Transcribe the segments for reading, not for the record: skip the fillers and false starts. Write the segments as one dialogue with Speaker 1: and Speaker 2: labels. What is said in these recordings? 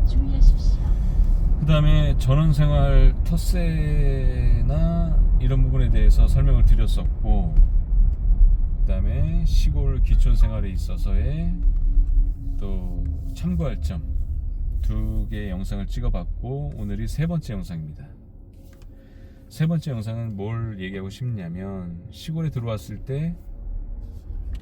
Speaker 1: 주의하십시오.
Speaker 2: 그 다음에 전원생활 텃세나 이런 부분에 대해서 설명을 드렸었고, 그 다음에 시골 기촌생활에 있어서의 또 참고할 점 2개의 영상을 찍어봤고, 오늘이 3번째 영상입니다. 3번째 영상은 뭘 얘기하고 싶냐면, 시골에 들어왔을 때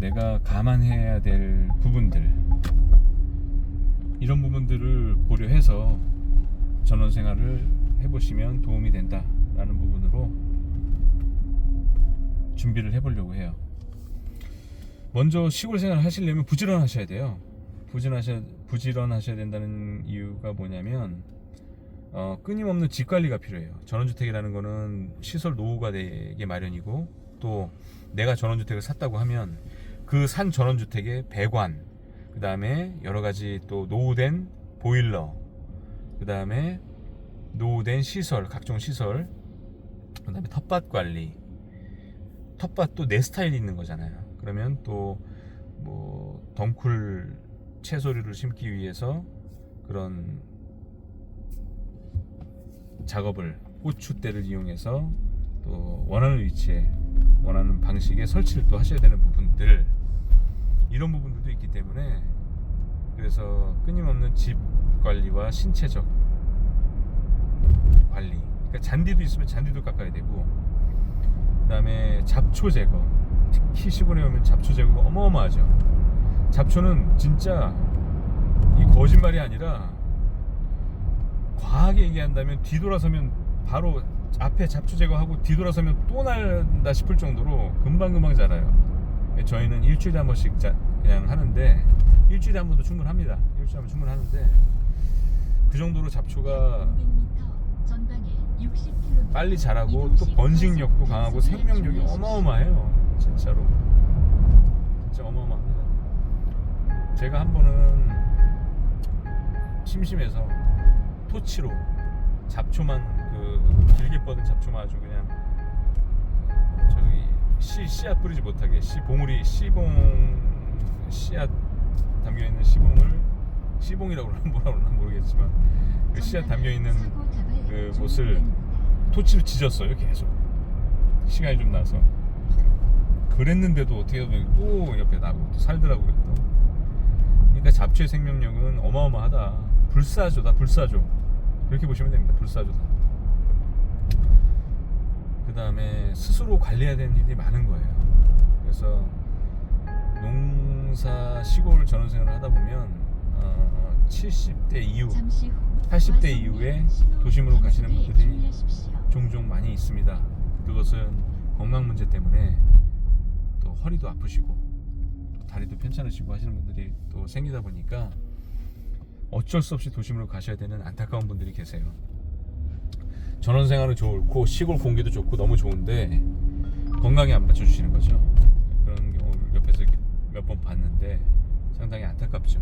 Speaker 2: 내가 감안해야 될 부분들, 이런 부분들을 고려해서 전원생활을 해보시면 도움이 된다라는 부분으로 준비를 해보려고 해요. 먼저 시골 생활을 하시려면 부지런하셔야 돼요. 부지런하셔야 된다는 이유가 뭐냐면, 끊임없는 집 관리가 필요해요. 전원주택이라는 거는 시설 노후가 되게 마련이고, 또 내가 전원주택을 샀다고 하면 그 산 전원주택의 배관, 그 다음에 여러가지 또 노후된 보일러, 그 다음에 노후된 시설, 각종 시설, 그 다음에 텃밭 관리. 텃밭도 내 스타일이 있는 거잖아요. 그러면 또 뭐 덩쿨 채소류를 심기 위해서 그런 작업을, 고추대를 이용해서 또 원하는 위치에 원하는 방식의 설치를 또 하셔야 되는 부분들, 이런 부분들도 있기 때문에, 그래서 끊임없는 집 관리와 신체적 관리, 그러니까 잔디도 있으면 잔디도 깎아야 되고, 그 다음에 잡초 제거, 특히 시골에 오면 잡초 제거가 어마어마하죠. 잡초는 진짜 이 거짓말이 아니라, 과하게 얘기한다면 뒤돌아서면 바로 앞에 잡초 제거하고 뒤돌아서면 또 난다 싶을 정도로 금방금방 자라요. 저희는 일주일에 한 번씩 그냥 하는데, 일주일에 한 번도 충분합니다. 일주일에 한 번 충분하는데, 그 정도로 잡초가
Speaker 1: 500m 전방에 60km
Speaker 2: 빨리 자라고 또 번식력도 강하고 생명력이 어마어마해요. 진짜로 진짜 어마어마합니다. 제가 한 번은 심심해서 토치로 잡초만, 그 길게 뻗은 잡초만 아주 그냥 저기 씨앗 뿌리지 못하게, 봉우리 씨앗 담겨있는 씨봉이라고 그러나 뭐라 그러나 모르겠지만, 그 씨앗 담겨있는 그 못을 토치로 지졌어요. 계속 시간이 좀 나서. 그랬는데도 어떻게 보면 또 옆에 나고 또 살더라고요. 또. 그러니까 잡초의 생명력은 어마어마하다. 불사조다, 불사조. 그렇게 보시면 됩니다. 불사조다. 그 다음에 스스로 관리해야 되는 일이 많은 거예요. 그래서 농사, 시골 전원생활을 하다 보면 70대 이후, 80대 이후에 도심으로 가시는 분들이 종종 많이 있습니다. 그것은 건강 문제 때문에 또 허리도 아프시고 다리도 편찮으시고 하시는 분들이 또 생기다 보니까 어쩔 수 없이 도심으로 가셔야 되는 안타까운 분들이 계세요. 전원생활은 좋고 시골 공기도 좋고 너무 좋은데 건강에 안 받쳐주시는 거죠. 그런 경우를 옆에서 몇 번 봤는데 상당히 안타깝죠.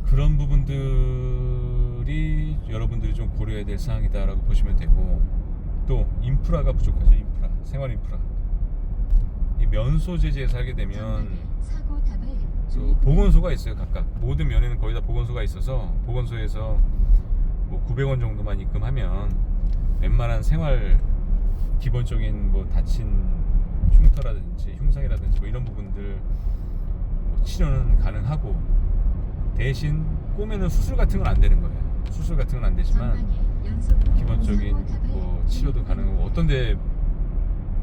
Speaker 2: 그런 부분들이 여러분들이 좀 고려해야 될 사항이다라고 보시면 되고, 또 인프라가 부족하죠. 생활 인프라. 이 면소재지에 살게 되면 또 보건소가 있어요. 각각 모든 면에는 거의 다 보건소가 있어서, 보건소에서 뭐 900원 정도만 입금하면 웬만한 생활 기본적인 뭐 다친 흉터라든지 흉상이라든지 뭐 이런 부분들 뭐 치료는 가능하고, 대신 꼬매는 수술 같은 건 안 되는 거예요. 수술 같은 건 안 되지만 기본적인 뭐 치료도 가능하고, 어떤데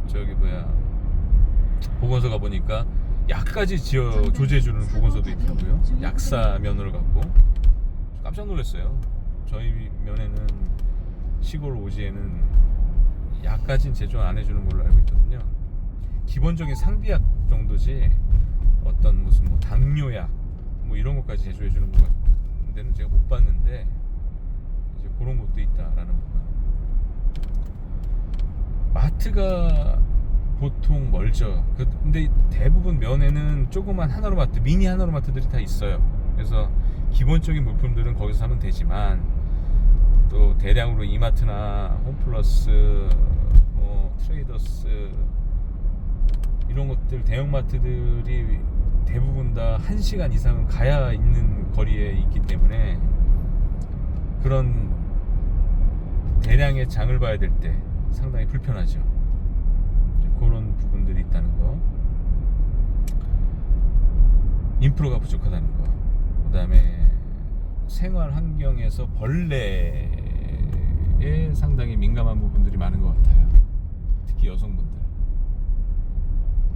Speaker 2: 저기 보건소 가보니까 약까지 조제해주는 보건소도 있더라고요. 약사 면허를 갖고. 깜짝 놀랐어요. 저희 면에는, 시골 오지에는 약까지는 제조 안 해주는 걸로 알고 있거든요. 기본적인 상비약 정도지 어떤 무슨 뭐 당뇨약 뭐 이런 것까지 제조해주는 데는 제가 못 봤는데, 이제 그런 것도 있다라는 부분. 마트가 보통 멀죠. 근데 대부분 면에는 조그만 하나로마트, 미니 하나로마트들이 다 있어요. 그래서 기본적인 물품들은 거기서 사면 되지만, 또 대량으로 이마트나 홈플러스, 뭐 트레이더스 이런 것들, 대형마트들이 대부분 다 1시간 이상은 가야 있는 거리에 있기 때문에 그런 대량의 장을 봐야 될 때 상당히 불편하죠. 그런 부분들이 있다는 거, 인프라가 부족하다는 거, 그 다음에 생활 환경에서 벌레에 상당히 민감한 부분들이 많은 것 같아요. 특히 여성분들.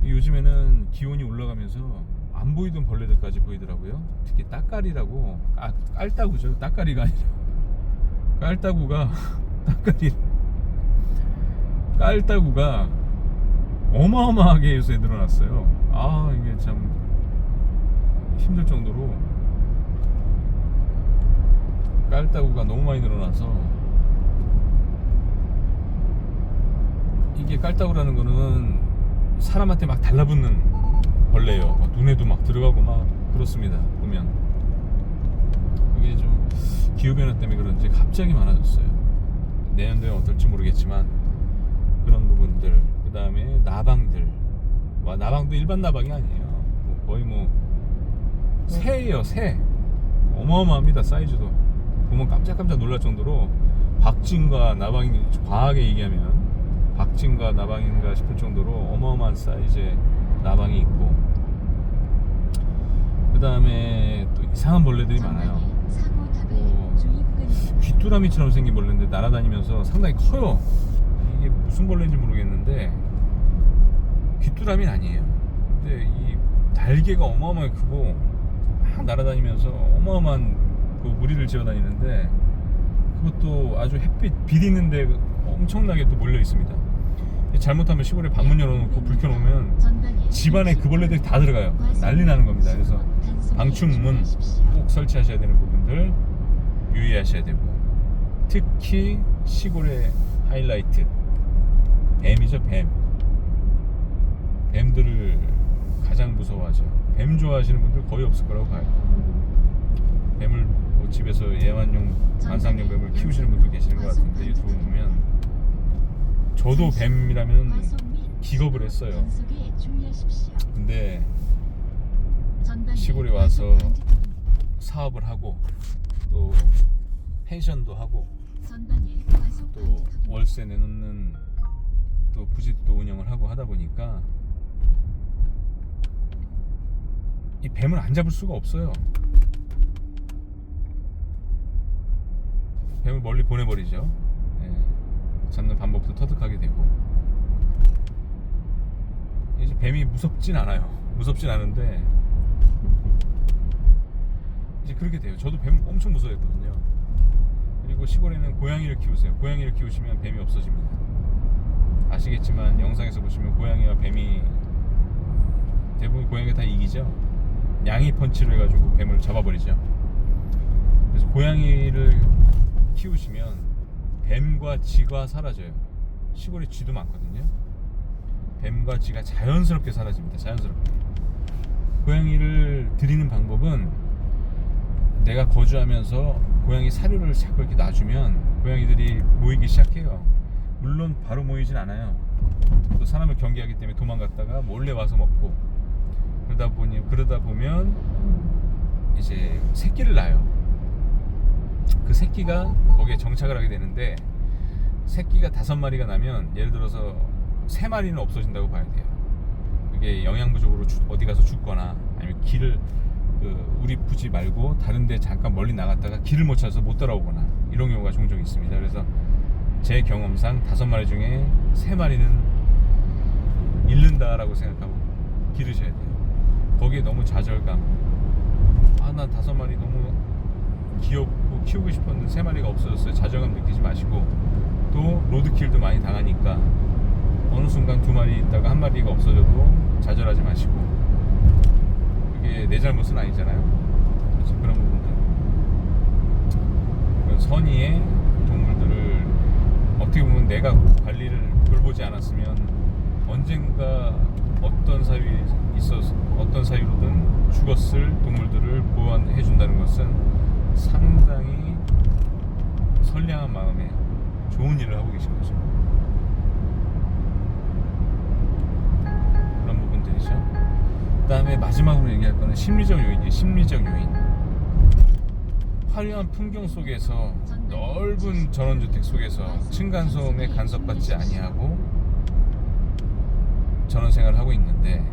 Speaker 2: 요즘에는 기온이 올라가면서 안 보이던 벌레들까지 보이더라고요. 특히 따까리라고, 깔따구죠. 따까리가 아니라 깔따구가 깔따구가 어마어마하게 요새 늘어났어요. 이게 참 힘들 정도로 깔따구가 너무 많이 늘어나서, 이게 깔따구라는 거는 사람한테 막 달라붙는 벌레예요. 막 눈에도 막 들어가고 막 그렇습니다. 보면 이게 좀 기후변화 때문에 그런지 갑자기 많아졌어요. 내년도에 어떨지 모르겠지만 그런 부분들. 그 다음에 나방들. 나방도 일반 나방이 아니에요. 거의 새예요. 새. 어마어마합니다. 사이즈도 보면 깜짝깜짝 놀랄 정도로 박쥐인가 나방이, 과하게 얘기하면 박쥐인가 나방인가 싶을 정도로 어마어마한 사이즈의 나방이 있고, 그 다음에 또 이상한 벌레들이 많아요. 귀뚜라미처럼 생긴 벌레인데 날아다니면서 상당히 커요. 이게 무슨 벌레인지 모르겠는데 귀뚜라미는 아니에요. 근데 이 날개가 어마어마하게 크고 막 날아다니면서 어마어마한 그 무리를 지어다니는데, 그것도 아주 햇빛 비리는데 엄청나게 또 몰려 있습니다. 잘못하면 시골에 방문 열어놓고 불 켜놓으면 집안에 그 벌레들이 다 들어가요. 난리 나는 겁니다. 그래서 방충문 꼭 설치하셔야 되는 부분들 유의하셔야 되고, 특히 시골의 하이라이트 뱀이죠. 뱀들을 가장 무서워하죠. 뱀 좋아하시는 분들 거의 없을 거라고 봐요. 뱀을 집에서 애완용 관상용 뱀을 키우시는 분도 계시는 것 같은데, 유튜브 보면 저도 뱀이라면 기겁을 했어요. 근데 시골에 와서 사업을 하고 또 펜션도 하고 또 월세 내놓는 또 부짓도 운영을 하고 하다 보니까 이 뱀을 안 잡을 수가 없어요. 뱀을 멀리 보내버리죠. 잡는 방법도 터득하게 되고, 이제 뱀이 무섭진 않아요. 무섭진 않은데 이제 그렇게 돼요. 저도 뱀을 엄청 무서워했거든요. 그리고 시골에는 고양이를 키우세요. 고양이를 키우시면 뱀이 없어집니다. 아시겠지만 영상에서 보시면 고양이와 뱀이 대부분 고양이가 다 이기죠. 양이 펀치를 해가지고 뱀을 잡아버리죠. 그래서 고양이를 키우시면 뱀과 쥐가 사라져요. 시골에 쥐도 많거든요. 뱀과 쥐가 자연스럽게 사라집니다. 자연스럽게. 고양이를 들이는 방법은, 내가 거주하면서 고양이 사료를 자꾸 이렇게 놔주면 고양이들이 모이기 시작해요. 물론 바로 모이진 않아요. 또 사람을 경계하기 때문에 도망갔다가 몰래 와서 먹고, 그러다 보면 이제 새끼를 낳아요. 그 새끼가 거기에 정착을 하게 되는데, 새끼가 5마리가 나면 예를 들어서 3마리는 없어진다고 봐야 돼요. 그게 영양 부족으로 어디 가서 죽거나, 아니면 길을 우리 부지 말고 다른 데 잠깐 멀리 나갔다가 길을 못 찾아서 못 돌아오거나, 이런 경우가 종종 있습니다. 그래서 제 경험상 5마리 중에 3마리는 잃는다라고 생각하고 기르셔야 돼요. 거기에 너무 좌절감, 난 5마리 너무 귀엽고 키우고 싶었는데 3마리가 없어졌어요, 자존감 느끼지 마시고, 또 로드킬도 많이 당하니까 어느 순간 2마리 있다가 1마리가 없어져도 좌절하지 마시고, 그게 내 잘못은 아니잖아요. 그래서 그런 부분들, 선의의 동물들을 어떻게 보면 내가 관리를 돌보지 않았으면 언젠가 어떤 사유로든 죽었을 동물들을 보호해 준다는 것은 상당히 선량한 마음에 좋은 일을 하고 계신 거죠. 그런 부분들이죠. 그다음에 마지막으로 얘기할 거는 심리적 요인이에요. 심리적 요인. 화려한 풍경 속에서 넓은 전원주택 속에서 층간소음에 간섭받지 아니하고 전원생활을 하고 있는데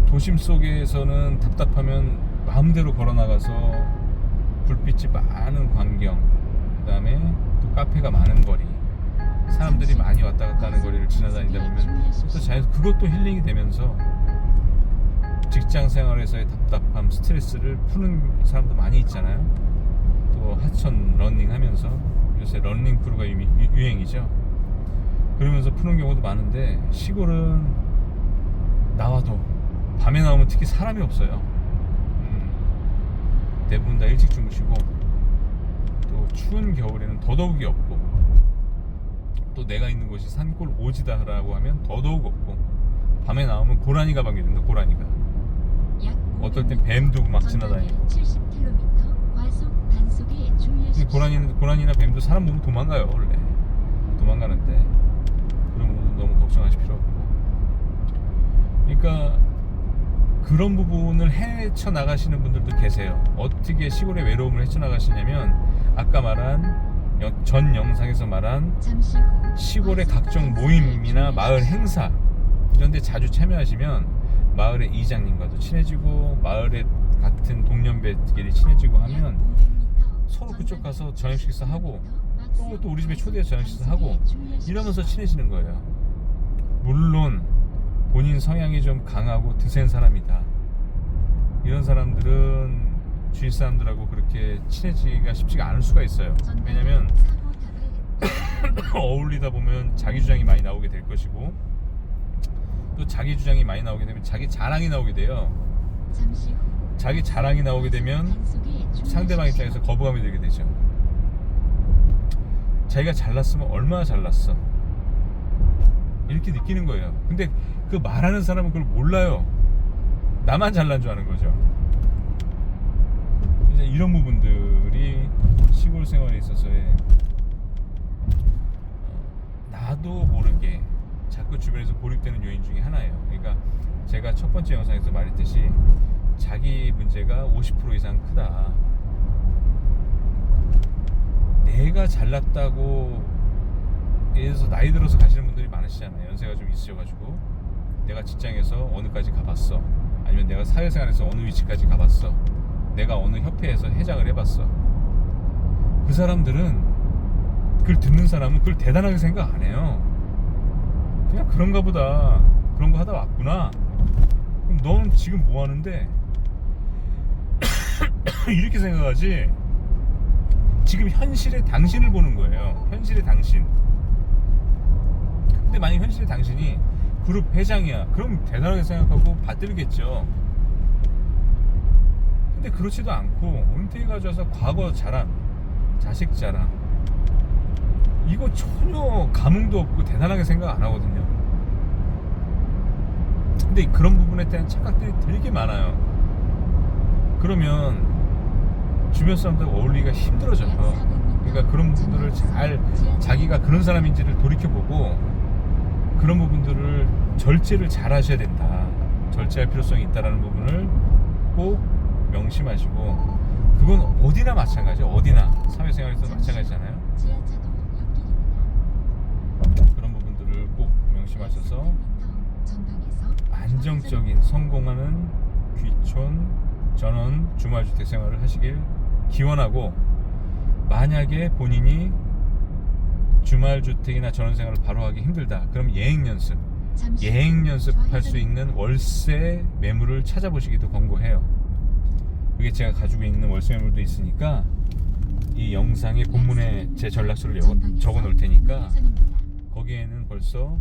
Speaker 2: 도심 속에서는 답답하면 마음대로 걸어나가서 불빛이 많은 광경, 그 다음에 또 카페가 많은 거리, 사람들이 많이 왔다 갔다 하는 거리를 지나다니다 보면 또 자연스 그것도 힐링이 되면서 직장 생활에서의 답답함, 스트레스를 푸는 사람도 많이 있잖아요. 또 하천 러닝 하면서 요새 러닝 크루가 유행이죠. 그러면서 푸는 경우도 많은데 시골은 나와도 밤에 나오면 특히 사람이 없어요. 대부분 다 일찍 주무시고 또 추운 겨울에는 더더욱이 없고 또 내가 있는 곳이 산골 오지다라고 하면 더더욱 없고 밤에 나오면 고라니가 반겨준다. 고라니가 어떨 땐 뱀도 막 지나다니고.
Speaker 1: 70km 과속 단속에 주의하십시오.
Speaker 2: 고라니나 뱀도 사람 보면 도망가요. 원래 도망가는데 그런 부분 너무 걱정하실 필요 없고. 그러니까 그런 부분을 헤쳐나가시는 분들도 계세요. 어떻게 시골의 외로움을 헤쳐나가시냐면 아까 말한 전 영상에서 말한
Speaker 1: 잠시 후
Speaker 2: 시골의 각종 모임이나 마을 행사 이런 데 자주 참여하시면 마을의 이장님과도 친해지고 마을의 같은 동년배끼리 친해지고 하면 서로 그쪽 가서 저녁 식사하고 또 우리 집에 초대해서 저녁 식사하고 이러면서 친해지는 거예요. 물론 본인 성향이 좀 강하고 드센 사람이다. 이런 사람들은 주위 사람들하고 그렇게 친해지기가 쉽지가 않을 수가 있어요. 왜냐면 어울리다 보면 자기 주장이 많이 나오게 될 것이고 또 자기 주장이 많이 나오게 되면 자기 자랑이 나오게 돼요. 자기 자랑이 나오게 되면 상대방 입장에서 거부감이 들게 되죠. 자기가 잘났으면 얼마나 잘났어 이렇게 느끼는 거예요. 근데 그 말하는 사람은 그걸 몰라요. 나만 잘난 줄 아는 거죠. 이제 이런 부분들이 시골 생활에 있어서의 나도 모르게 자꾸 주변에서 고립되는 요인 중에 하나예요. 그러니까 제가 첫 번째 영상에서 말했듯이 자기 문제가 50% 이상 크다. 내가 잘났다고 예를 들어서 나이 들어서 가시는 분들이 많으시잖아요. 연세가 좀 있으셔가지고 내가 직장에서 어느까지 가봤어, 아니면 내가 사회생활에서 어느 위치까지 가봤어, 내가 어느 협회에서 회장을 해봤어. 그 사람들은 그걸 듣는 사람은 그걸 대단하게 생각 안 해요. 그냥 그런가 보다, 그런 거 하다 왔구나. 그럼 너는 지금 뭐 하는데 이렇게 생각하지. 지금 현실의 당신을 보는 거예요. 현실의 당신. 근데 만약 현실의 당신이 그룹 회장이야, 그럼 대단하게 생각하고 받들겠죠. 근데 그렇지도 않고 은퇴해 가져와서 과거 자랑, 자식 자랑, 이거 전혀 감흥도 없고 대단하게 생각 안 하거든요. 근데 그런 부분에 대한 착각들이 되게 많아요. 그러면 주변 사람들과 어울리기가 힘들어져요. 그러니까 그런 부분들을 잘 자기가 그런 사람인지를 돌이켜보고 그런 부분들을 절제를 잘 하셔야 된다. 절제할 필요성이 있다는 부분을 꼭 명심하시고, 그건 어디나 마찬가지예요. 어디나 사회생활에서 마찬가지잖아요. 그런 부분들을 꼭 명심하셔서 안정적인 성공하는 귀촌 전원 주말주택 생활을 하시길 기원하고, 만약에 본인이 주말주택이나 전원생활을 바로 하기 힘들다, 그럼 예행 연습할 수 있는 월세 매물을 찾아보시기도 권고해요. 그게 제가 가지고 있는 월세 매물도 있으니까 이 영상의 본문에 제 전락처를 적어 놓을 테니까 거기에는 벌써